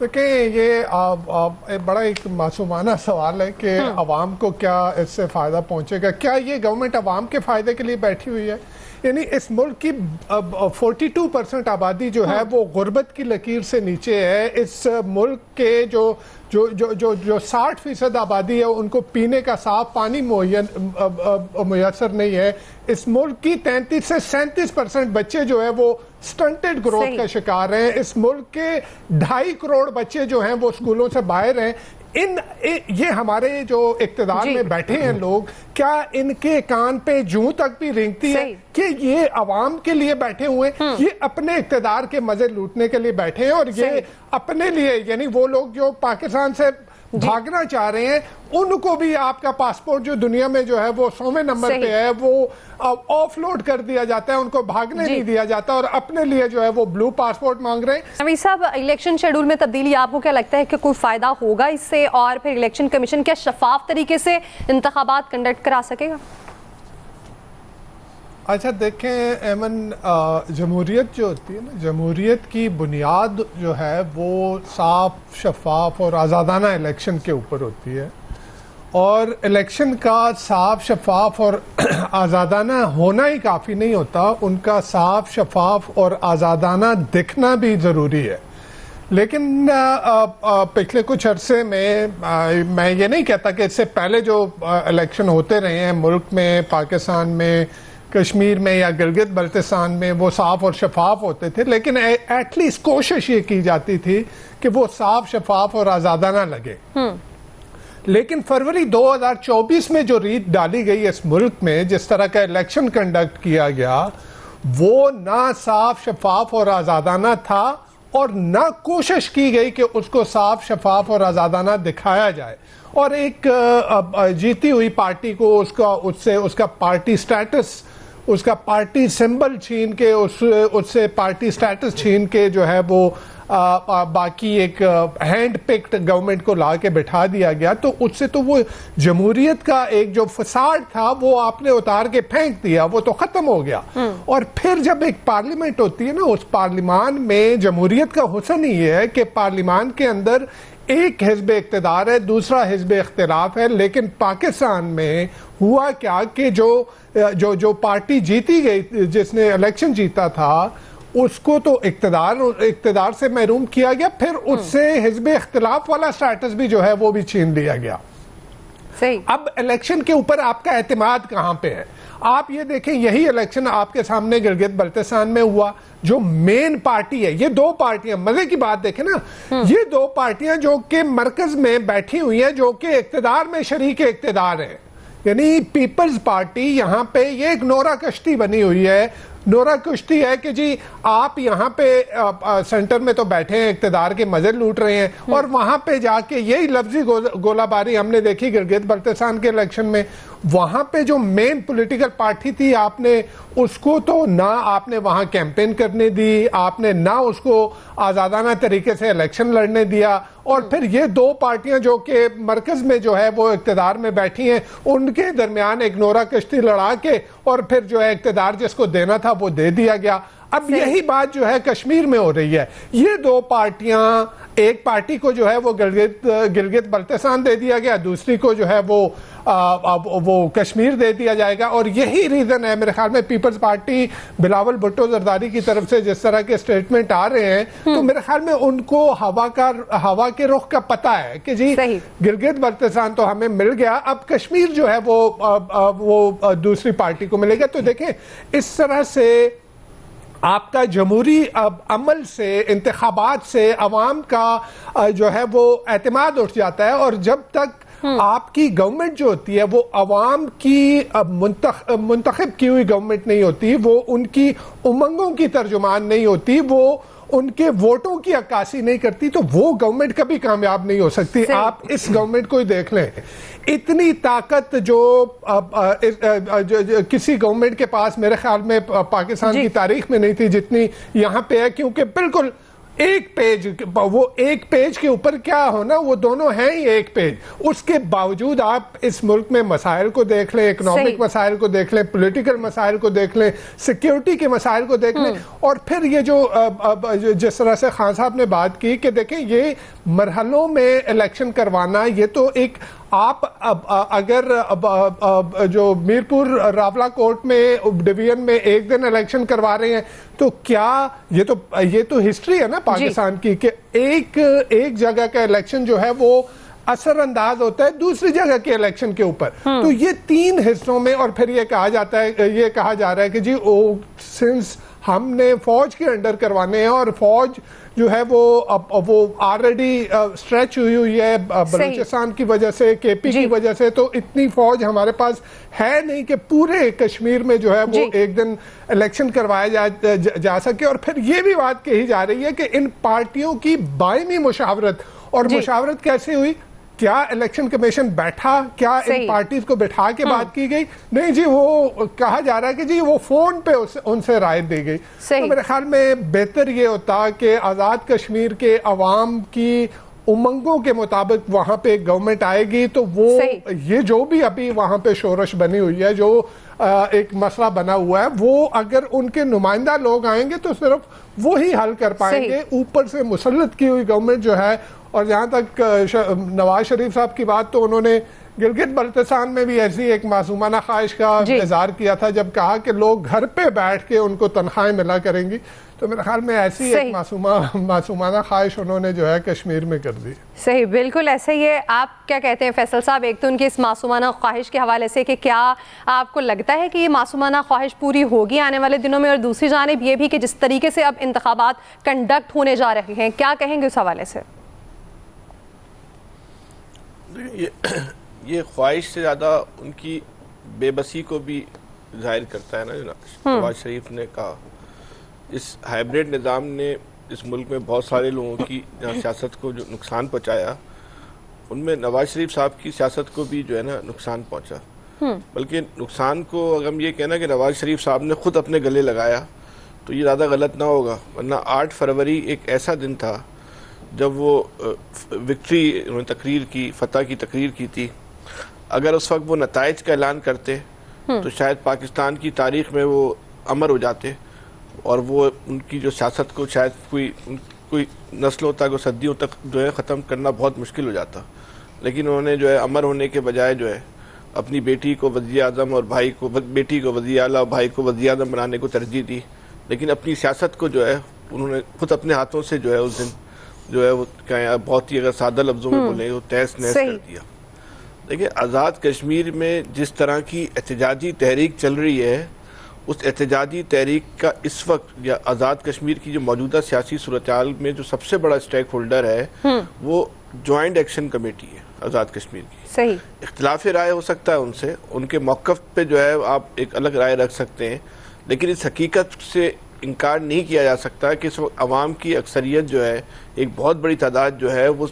دیکھیں یہ بڑا ایک معصومانہ سوال ہے کہ عوام کو کیا اس سے فائدہ پہنچے گا. کیا یہ گورنمنٹ عوام کے فائدے کے لیے بیٹھی ہوئی ہے؟ یعنی اس ملک کی 42% آبادی جو ہے وہ غربت کی لکیر سے نیچے ہے. اس ملک کے جو 60% آبادی ہے ان کو پینے کا صاف پانی میسر نہیں ہے. اس ملک کی 33 سے 37% بچے جو ہے وہ سٹنٹڈ گروتھ کا شکار ہیں. اس ملک کے 2.5 کروڑ بچے جو ہیں وہ اسکولوں سے باہر ہیں. یہ ہمارے جو اقتدار میں بیٹھے ہیں لوگ، کیا ان کے کان پہ جوں تک بھی رینگتی ہے کہ یہ عوام کے لیے بیٹھے ہوئے ہیں؟ یہ اپنے اقتدار کے مزے لوٹنے کے لیے بیٹھے ہیں، اور یہ اپنے لیے، یعنی وہ لوگ جو پاکستان سے بھاگنا چاہ رہے ہیں ان کو بھی آپ کا پاسپورٹ جو دنیا میں جو ہے وہ 100ویں نمبر پہ ہے وہ آف لوڈ کر دیا جاتا ہے، ان کو بھاگنے نہیں دیا جاتا، اور اپنے لیے جو ہے وہ بلو پاسپورٹ مانگ رہے ہیں. نوید صاحب، الیکشن شیڈول میں تبدیلی آپ کو کیا لگتا ہے کہ کوئی فائدہ ہوگا اس سے، اور پھر الیکشن کمیشن کیا شفاف طریقے سے انتخابات کنڈکٹ کرا سکے گا؟ اچھا دیکھیں ایمن، جمہوریت جو ہوتی ہے نا، جمہوریت کی بنیاد جو ہے وہ صاف، شفاف اور آزادانہ الیکشن کے اوپر ہوتی ہے. اور الیکشن کا صاف، شفاف اور آزادانہ ہونا ہی کافی نہیں ہوتا، ان کا صاف، شفاف اور آزادانہ دکھنا بھی ضروری ہے. لیکن پچھلے کچھ عرصے میں یہ نہیں کہتا کہ اس سے پہلے جو الیکشن ہوتے رہے ہیں ملک میں، پاکستان میں، کشمیر میں یا گلگت بلتستان میں، وہ صاف اور شفاف ہوتے تھے، لیکن ایٹ لیسٹ کوشش یہ کی جاتی تھی کہ وہ صاف، شفاف اور آزادانہ لگے. لیکن فروری 2024 میں جو ریت ڈالی گئی اس ملک میں، جس طرح کا الیکشن کنڈکٹ کیا گیا، وہ نہ صاف، شفاف اور آزادانہ تھا، اور نہ کوشش کی گئی کہ اس کو صاف، شفاف اور آزادانہ دکھایا جائے. اور ایک جیتی ہوئی پارٹی کو اس کا پارٹی سٹیٹس، اس کا پارٹی سمبل چھین کے، اس سے پارٹی سٹیٹس چھین کے جو ہے وہ باقی ایک ہینڈ پکڈ گورنمنٹ کو لا کے بٹھا دیا گیا. تو اس سے تو وہ جمہوریت کا ایک جو فساد تھا وہ آپ نے اتار کے پھینک دیا، وہ تو ختم ہو گیا. اور پھر جب ایک پارلیمنٹ ہوتی ہے نا، اس پارلیمان میں جمہوریت کا حسن ہی ہے کہ پارلیمان کے اندر ایک حزب اقتدار ہے، دوسرا حزب اختلاف ہے. لیکن پاکستان میں ہوا کیا کہ جو پارٹی جیتی گئی، جس نے الیکشن جیتا تھا، اس کو تو اقتدار سے محروم کیا گیا، پھر اس سے حزب اختلاف والا سٹیٹس بھی جو ہے وہ بھی چھین لیا گیا. اب الیکشن کے اوپر آپ کا اعتماد کہاں پہ ہے؟ آپ یہ دیکھیں، یہی الیکشن آپ کے سامنے گلگت بلتستان میں ہوا. جو مین پارٹی ہے، یہ دو پارٹیاں، مزے کی بات دیکھیں نا، یہ دو پارٹیاں جو کہ مرکز میں بیٹھی ہوئی ہیں، جو کہ اقتدار میں شریک اقتدار ہیں. یعنی پیپلز پارٹی یہاں پہ یہ ایک نورا کشتی بنی ہوئی ہے. نورا کشتی ہے کہ جی آپ یہاں پہ سینٹر میں تو بیٹھے ہیں، اقتدار کے مزے لوٹ رہے ہیں، اور وہاں پہ جا کے یہی لفظی گولہ باری ہم نے دیکھی گلگت بلتستان کے الیکشن میں. وہاں پہ جو مین پولیٹیکل پارٹی تھی، آپ نے اس کو تو نہ آپ نے وہاں کیمپین کرنے دی، آپ نے نہ اس کو آزادانہ طریقے سے الیکشن لڑنے دیا. اور پھر یہ دو پارٹیاں جو کہ مرکز میں جو ہے وہ اقتدار میں بیٹھی ہیں، ان کے درمیان ایک نورا کشتی لڑا کے، اور پھر جو ہے اقتدار جس کو دینا تھا وہ دے دیا گیا. اب یہی بات جو ہے کشمیر میں ہو رہی ہے. یہ دو پارٹیاں، ایک پارٹی کو جو ہے وہ گلگت بلتستان دے دیا گیا، دوسری کو جو ہے وہ کشمیر دے دیا جائے گا. اور یہی ریزن ہے میرے خیال میں پیپلز پارٹی بلاول بھٹو زرداری کی طرف سے جس طرح کے سٹیٹمنٹ آ رہے ہیں، تو میرے خیال میں ان کو ہوا کے رخ کا پتہ ہے کہ جی گلگت بلتستان تو ہمیں مل گیا، اب کشمیر جو ہے وہ دوسری پارٹی کو ملے گا. تو دیکھیں اس طرح سے آپ کا جمہوری عمل سے، انتخابات سے عوام کا جو ہے وہ اعتماد اٹھ جاتا ہے. اور جب تک آپ کی گورنمنٹ جو ہوتی ہے وہ عوام کی منتخب کی ہوئی گورنمنٹ نہیں ہوتی، وہ ان کی امنگوں کی ترجمان نہیں ہوتی، وہ ان کے ووٹوں کی عکاسی نہیں کرتی، تو وہ گورنمنٹ کبھی کامیاب نہیں ہو سکتی. آپ اس گورنمنٹ کو ہی دیکھ لیں، اتنی طاقت جو کسی گورنمنٹ کے پاس میرے خیال میں پاکستان کی تاریخ میں نہیں تھی جتنی یہاں پہ ہے. کیونکہ بالکل ایک پیج، وہ ایک پیج کے اوپر کیا ہونا، وہ دونوں ہیں ہی ایک پیج. اس کے باوجود آپ اس ملک میں مسائل کو دیکھ لیں، اکنامک مسائل کو دیکھ لیں، پولیٹیکل مسائل کو دیکھ لیں، سیکیورٹی کے مسائل کو دیکھ لیں. اور پھر یہ جو جس طرح سے خان صاحب نے بات کی کہ دیکھیں یہ مرحلوں میں الیکشن کروانا، یہ تو ایک آپ اگر جو میرپور راولا کوٹ میں ڈویژن میں ایک دن الیکشن کروا رہے ہیں تو کیا یہ تو ہسٹری ہے نا پاکستان کی کہ ایک جگہ کا الیکشن جو ہے وہ اثر انداز ہوتا ہے دوسری جگہ کے الیکشن کے اوپر. تو یہ 3 حصوں میں، اور پھر یہ کہا جا رہا ہے کہ جی سنس ہم نے فوج کے انڈر کروانے ہیں، اور فوج جو ہے وہ آلریڈی اسٹریچ ہوئی ہے بلوچستان کی وجہ سے، کے پی کی وجہ سے، تو اتنی فوج ہمارے پاس ہے نہیں کہ پورے کشمیر میں جو ہے وہ ایک دن الیکشن کروایا جا سکے. اور پھر یہ بھی بات کہی جا رہی ہے کہ ان پارٹیوں کی باہمی مشاورت، اور مشاورت کیسے ہوئی؟ کیا الیکشن کمیشن بیٹھا؟ کیا ان پارٹیز کو بٹھا کے بات کی گئی؟ نہیں جی، وہ کہا جا رہا ہے کہ جی وہ فون پہ ان سے رائے دی گئی. تو میرے خیال میں بہتر یہ ہوتا کہ آزاد کشمیر کے عوام کی امنگوں کے مطابق وہاں پہ گورنمنٹ آئے گی تو وہ یہ جو بھی ابھی وہاں پہ شورش بنی ہوئی ہے، جو ایک مسئلہ بنا ہوا ہے، وہ اگر ان کے نمائندہ لوگ آئیں گے تو صرف وہی حل کر پائیں گے. اوپر سے مسلط کی ہوئی گورنمنٹ جو ہے، اور جہاں تک نواز شریف صاحب کی بات، تو انہوں نے گلگت بلتستان میں بھی ایسی ایک معصومانہ خواہش کا اظہار کیا تھا جب کہا کہ لوگ گھر پہ بیٹھ کے ان کو تنخواہیں ملا کریں گی. تو میرے خیال میں ایسی ایک معصومانہ خواہش انہوں نے جو ہے کشمیر میں کر دی. صحیح، بالکل ایسا ہی ہے. آپ کیا کہتے ہیں فیصل صاحب، ایک تو ان کی اس معصومانہ خواہش کے حوالے سے کہ کیا آپ کو لگتا ہے کہ یہ معصومانہ خواہش پوری ہوگی آنے والے دنوں میں، اور دوسری جانب یہ بھی کہ جس طریقے سے اب انتخابات کنڈکٹ ہونے جا رہے ہیں، کیا کہیں گے اس حوالے سے؟ یہ خواہش سے زیادہ ان کی بے بسی کو بھی ظاہر کرتا ہے نا. نواز شریف نے کہا اس ہائیبریڈ نظام نے اس ملک میں بہت سارے لوگوں کی جہاں سیاست کو جو نقصان پہنچایا، ان میں نواز شریف صاحب کی سیاست کو بھی جو ہے نا نقصان پہنچا. بلکہ نقصان کو اگر ہم یہ کہنا کہ نواز شریف صاحب نے خود اپنے گلے لگایا تو یہ زیادہ غلط نہ ہوگا. ورنہ 8 فروری ایک ایسا دن تھا جب وہ وکٹری انہوں نے تقریر کی، فتح کی تقریر کی تھی. اگر اس وقت وہ نتائج کا اعلان کرتے تو شاید پاکستان کی تاریخ میں وہ امر ہو جاتے، اور وہ ان کی جو سیاست کو شاید کوئی نسلوں تک اور صدیوں تک جو ہے ختم کرنا بہت مشکل ہو جاتا. لیکن انہوں نے جو ہے امر ہونے کے بجائے جو ہے اپنی بیٹی کو وزیر اعظم اور بیٹی کو وزیر اعلیٰ اور بھائی کو وزیر اعظم بنانے کو ترجیح دی. لیکن اپنی سیاست کو جو ہے انہوں نے خود اپنے ہاتھوں سے جو ہے اس دن جو ہے وہ بہت ہی اگر سادہ لفظوں میں بولیں وہ تہس نہس کر دیا. دیکھیں آزاد کشمیر میں جس طرح کی احتجاجی تحریک چل رہی ہے، اس احتجاجی تحریک کا اس وقت یا آزاد کشمیر کی جو موجودہ سیاسی صورتحال میں جو سب سے بڑا اسٹیک ہولڈر ہے وہ جوائنٹ ایکشن کمیٹی ہے آزاد کشمیر کی. صحیح، اختلاف رائے ہو سکتا ہے ان سے، ان کے موقف پہ جو ہے آپ ایک الگ رائے رکھ سکتے ہیں، لیکن اس حقیقت سے انکار نہیں کیا جا سکتا کہ اس وقت عوام کی اکثریت جو ہے، ایک بہت بڑی تعداد جو ہے وہ